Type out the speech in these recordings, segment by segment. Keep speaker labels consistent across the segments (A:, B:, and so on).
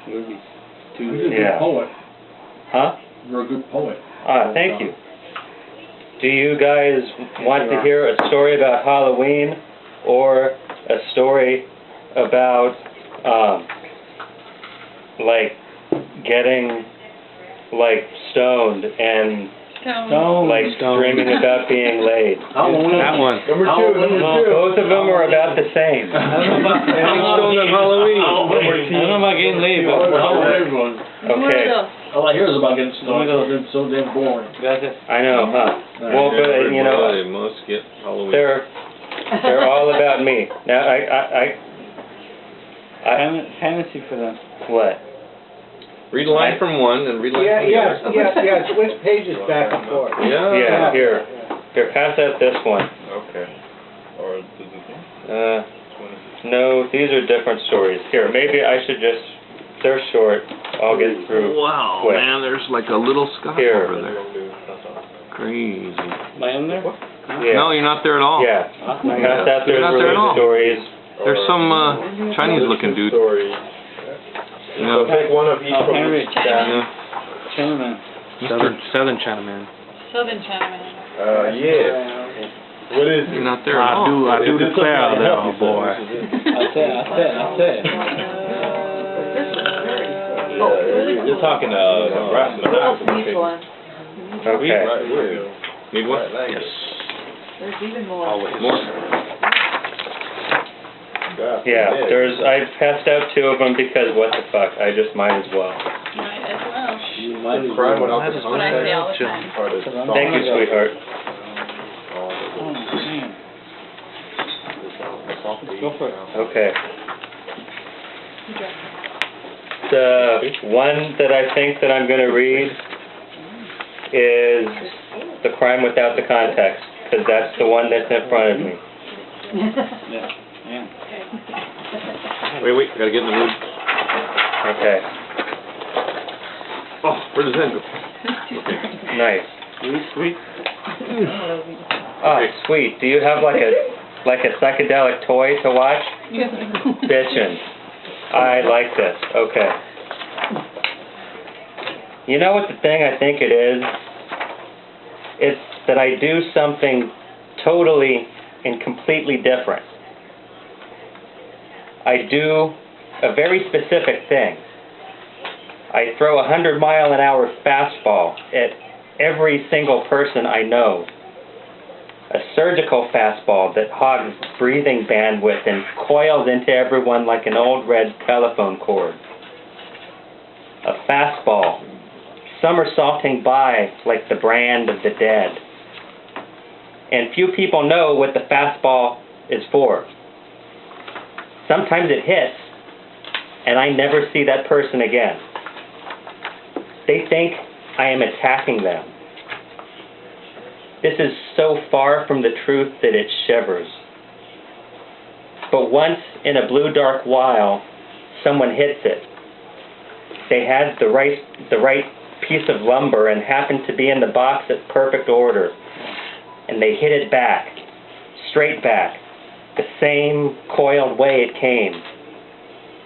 A: You're a
B: Yeah.
A: good poet.
B: Huh?
A: You're a good poet.
B: Thank you. Do you guys want to hear a story about Halloween or a story about, like, getting, like, stoned and, like, dreaming about being laid?
A: Halloween.
C: That one.
D: Number two.
B: Both of them are about the same.
C: Stoned on Halloween.
A: I don't know about getting laid, but
B: Okay.
A: all I hear is about getting stoned. It's so damn boring.
B: I know, huh? Well, but, you know,
C: They must get Halloween.
B: they're all about me. Now, I
E: Fantasy for them.
B: what?
C: Read a line from one and read a line from the other.
D: Yeah, switch pages back and forth.
B: Yeah, here, pass out this one.
C: Okay. Or does it?
B: No, these are different stories. Here, maybe I should just, they're short, I'll get through.
C: Wow,
B: quick.
C: man, there's like a little Scott
B: Here.
C: over there. Crazy.
E: Am I in there?
B: Yeah.
C: No, you're not there at all.
B: Yeah, pass out
C: You're
B: those
C: not there at all.
B: religious stories.
C: There's some Chinese-looking dude. You know,
D: Pick one of each from
E: Henry.
D: each staff.
E: Chinaman.
C: Southern Chinaman.
F: Southern Chinaman.
D: Yeah. What is
C: You're
D: it?
C: not there at all.
E: I do
D: Is this
E: declare
D: something
E: that,
D: to help
E: oh
D: you,
E: boy.
D: sir? This is it.
E: I said.
D: You're talking Nebraska.
B: Okay.
C: Need one?
D: Right,
C: Yes.
F: There's even more.
C: Always. More.
B: Yeah, I passed out 2 of them because what the fuck, I just might as well.
F: Might as well.
D: The crime without the
F: That's what I say all the time.
B: Thank you, sweetheart.
E: Go for it.
B: Okay. The one that I think that I'm going to read is The Crime Without the Context, because that's the one that's in front of me.
E: Yeah.
C: Wait, I gotta get in the mood.
B: Okay.
C: Oh, where does that go?
B: Nice.
E: Sweet.
B: Oh, sweet. Do you have like a psychedelic toy to watch? Bitchin'. I like this. Okay. You know what the thing I think it is? It's that I do something totally and completely different. I do a very specific thing. I throw a 100-mile-an-hour fastball at every single person I know. A surgical fastball that hogs breathing bandwidth and coils into everyone like an old red telephone cord. A fastball somersaulting by like the brand of the dead. And few people know what the fastball is for. Sometimes it hits, and I never see that person again. They think I am attacking them. This is so far from the truth that it shivers. But once in a blue dark while, someone hits it. They had the right piece of lumber and happened to be in the box at perfect order. And they hit it back, straight back, the same coiled way it came.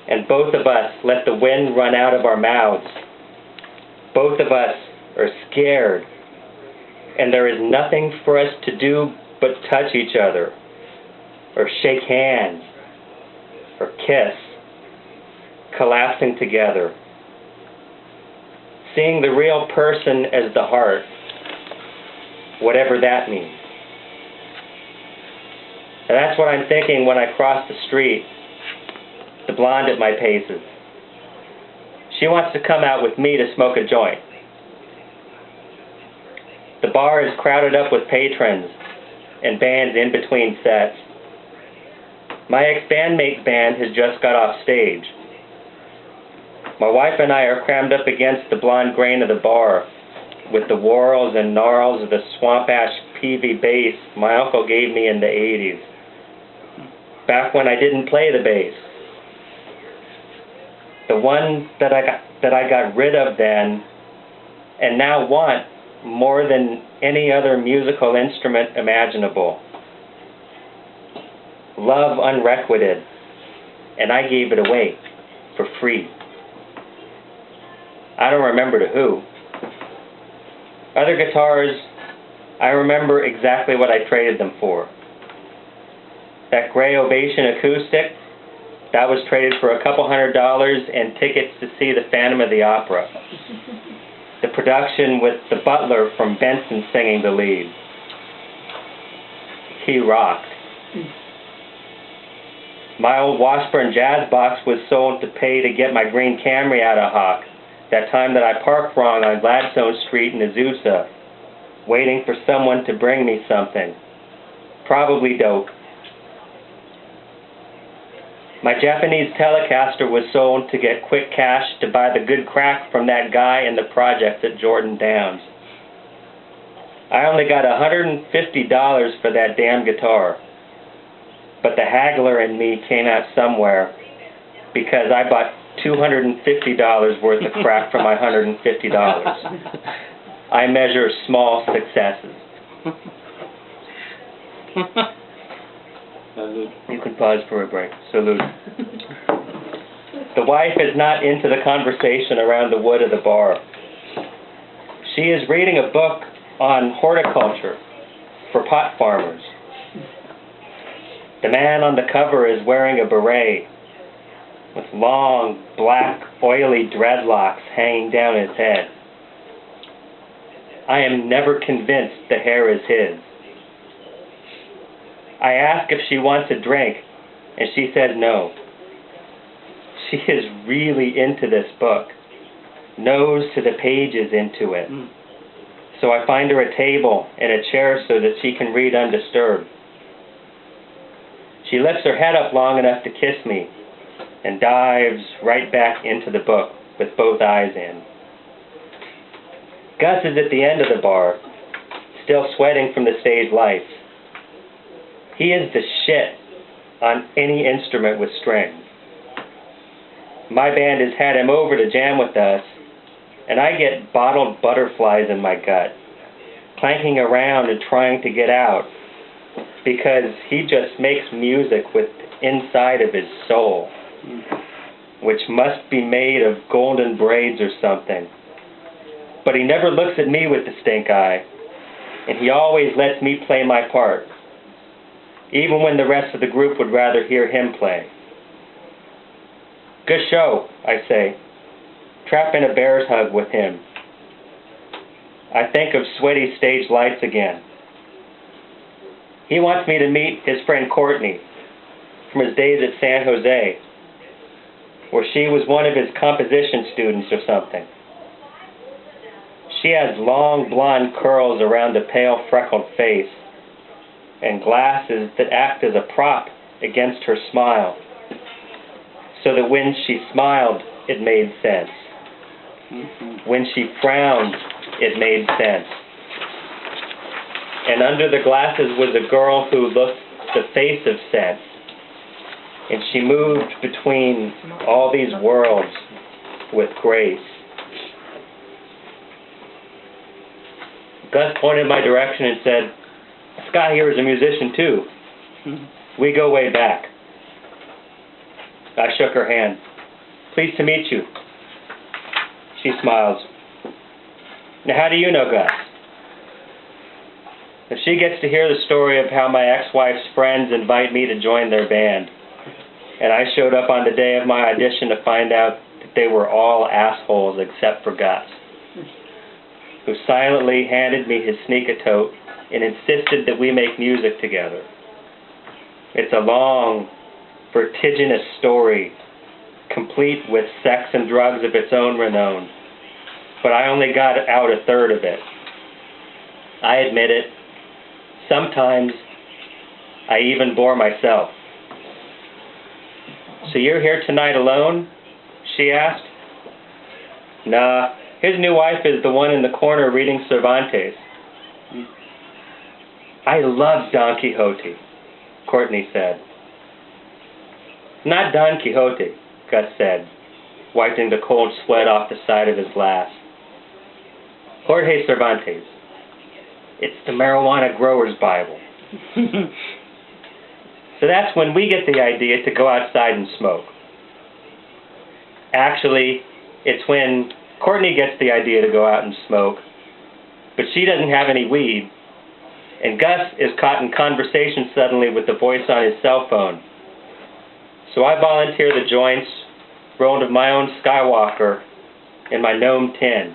B: And both of us let the wind run out of our mouths. Both of us are scared. And there is nothing for us to do but touch each other, or shake hands, or kiss, collapsing together. Seeing the real person as the heart, whatever that means. And that's what I'm thinking when I cross the street, the blonde at my paces. She wants to come out with me to smoke a joint. The bar is crowded up with patrons and bands in between sets. My ex-bandmate's band has just got off stage. My wife and I are crammed up against the blonde grain of the bar with the whorls and gnarls of the swamp ash PV bass my uncle gave me in the 80s. Back when I didn't play the bass. The one that I got rid of then and now want more than any other musical instrument imaginable. Love unrequited, and I gave it away for free. I don't remember to who. Other guitars, I remember exactly what I traded them for. That gray Ovation acoustic, that was traded for a couple $100 and tickets to see the Phantom of the Opera. The production with the butler from Benson singing the lead. He rocked. My old Washburn Jazz box was sold to pay to get my green Camry out of hock, that time that I parked wrong on Gladstone Street in Azusa, waiting for someone to bring me something. Probably dope. My Japanese Telecaster was sold to get quick cash to buy the good crack from that guy in the projects at Jordan Downs. I only got $150 for that damn guitar. But the haggler in me came out somewhere because I bought $250 worth of crack for my $150. I measure small successes.
E: Salute.
B: You can pause for a break. Salute. The wife is not into the conversation around the wood of the bar. She is reading a book on horticulture for pot farmers. The man on the cover is wearing a beret with long, black, oily dreadlocks hanging down his head. I am never convinced the hair is his. I ask if she wants a drink, and she says no. She is really into this book, nose to the pages into it. So I find her a table and a chair so that she can read undisturbed. She lifts her head up long enough to kiss me and dives right back into the book with both eyes in. Gus is at the end of the bar, still sweating from the stage lights. He is the shit on any instrument with strings. My band has had him over to jam with us, and I get bottled butterflies in my gut, clanking around and trying to get out, because he just makes music with the inside of his soul, which must be made of golden braids or something. But he never looks at me with the stink eye, and he always lets me play my part, even when the rest of the group would rather hear him play. Good show, I say, trapping a bear's hug with him. I think of sweaty stage lights again. He wants me to meet his friend Courtney from his days at San Jose, where she was one of his composition students or something. She has long blonde curls around a pale freckled face and glasses that act as a prop against her smile, so that when she smiled, it made sense. When she frowned, it made sense. And under the glasses was a girl who looked the face of sense. And she moved between all these worlds with grace. Gus pointed in my direction and said, Scott here is a musician too. We go way back. I shook her hand. Pleased to meet you. She smiles. Now how do you know Gus? If she gets to hear the story of how my ex-wife's friends invite me to join their band, and I showed up on the day of my audition to find out that they were all assholes except for Gus, who silently handed me his sneak-a-tote and insisted that we make music together. It's a long, vertiginous story, complete with sex and drugs of its own renown, but I only got out a third of it. I admit it. Sometimes I even bore myself. So you're here tonight alone? She asked. Nah, his new wife is the one in the corner reading Cervantes. I love Don Quixote, Courtney said. Not Don Quixote, Gus said, wiping the cold sweat off the side of his glass. Jorge Cervantes. It's the marijuana grower's Bible. So that's when we get the idea to go outside and smoke. Actually, it's when Courtney gets the idea to go out and smoke, but she doesn't have any weed, and Gus is caught in conversation suddenly with the voice on his cell phone. So I volunteer the joints, rolled of my own Skywalker in my gnome tin,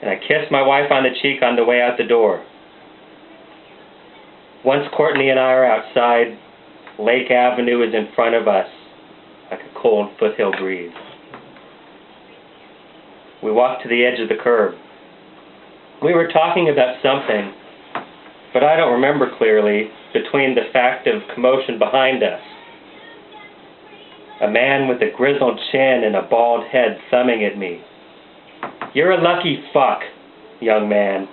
B: and I kiss my wife on the cheek on the way out the door. Once Courtney and I are outside, Lake Avenue is in front of us, like a cold foothill breeze. We walk to the edge of the curb. We were talking about something, but I don't remember clearly, between the fact of commotion behind us. A man with a grizzled chin and a bald head thumbing at me. "You're a lucky fuck, young man.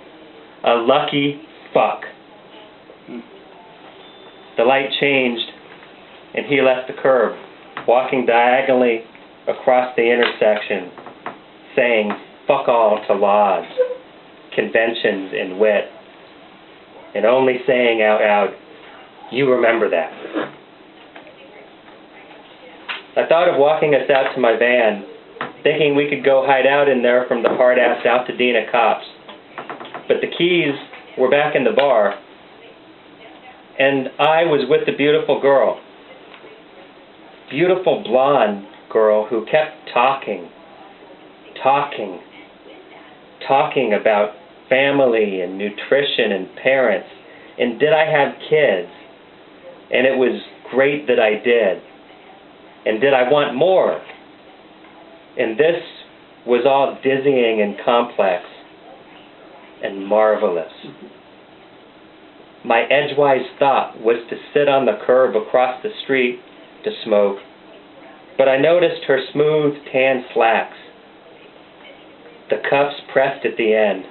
B: A lucky fuck." The light changed, and he left the curb, walking diagonally across the intersection, saying fuck all to laws, conventions, and wit, and only saying out loud, "You remember that." I thought of walking us out to my van, thinking we could go hide out in there from the hard-ass Altadena cops. But the keys were back in the bar, and I was with the beautiful girl. Beautiful blonde girl who kept talking about family and nutrition and parents, and did I have kids? And it was great that I did. And did I want more? And this was all dizzying and complex and marvelous. My edgewise thought was to sit on the curb across the street to smoke, but I noticed her smooth tan slacks, the cuffs pressed at the end,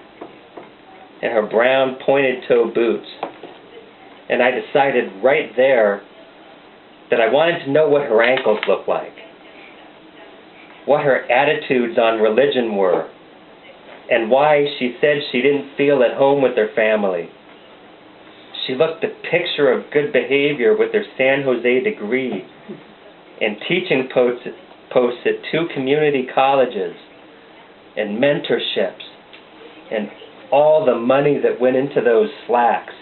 B: and her brown pointed-toe boots, and I decided right there that I wanted to know what her ankles looked like, what her attitudes on religion were, and why she said she didn't feel at home with her family. She looked the picture of good behavior with her San Jose degree and teaching posts at 2 community colleges and mentorships and all the money that went into those slacks.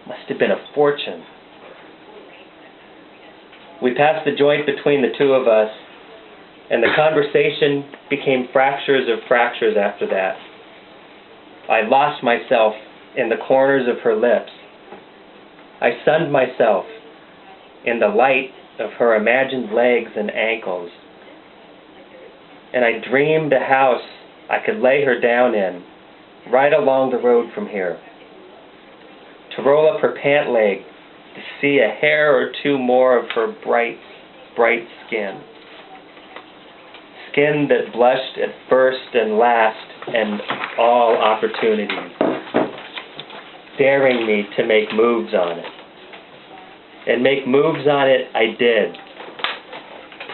B: Must have been a fortune. We passed the joint between the two of us, and the conversation became fractures of fractures after that. I lost myself in the corners of her lips. I sunned myself in the light of her imagined legs and ankles. And I dreamed a house I could lay her down in, right along the road from here. To roll up her pant leg, to see a hair or two more of her bright, bright skin. Skin that blushed at first and last and all opportunities, daring me to make moves on it. And make moves on it I did,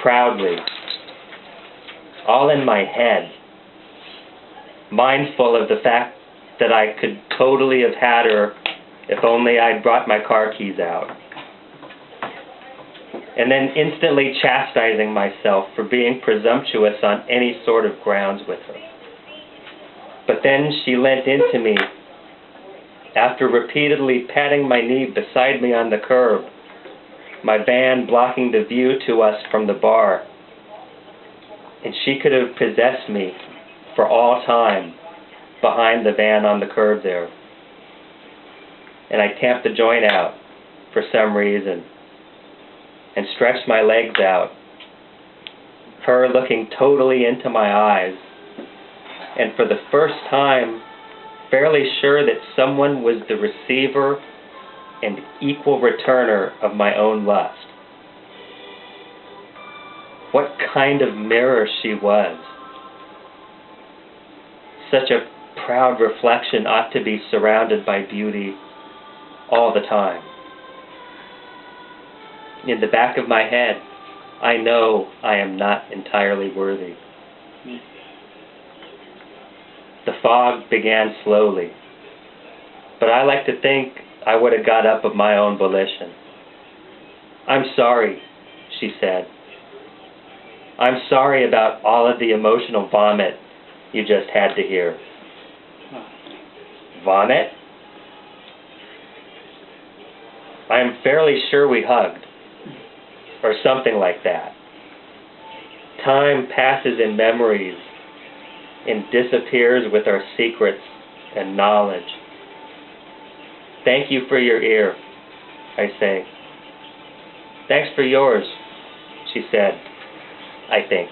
B: proudly, all in my head, mindful of the fact that I could totally have had her if only I'd brought my car keys out. And then instantly chastising myself for being presumptuous on any sort of grounds with her. But then she leant into me after repeatedly patting my knee beside me on the curb, my van blocking the view to us from the bar. And she could have possessed me for all time behind the van on the curb there. And I tamped the joint out for some reason and stretched my legs out, her looking totally into my eyes, and for the first time fairly sure that someone was the receiver and equal returner of my own lust. What kind of mirror she was. Such a proud reflection ought to be surrounded by beauty all the time. In the back of my head, I know I am not entirely worthy. The fog began slowly, but I like to think I would have got up of my own volition. "I'm sorry," she said. I'm sorry about all of the emotional vomit you just had to hear. Vomit? I am fairly sure we hugged. Or something like that. Time passes in memories and disappears with our secrets and knowledge. Thank you for your ear, I say. Thanks for yours, she said, I think.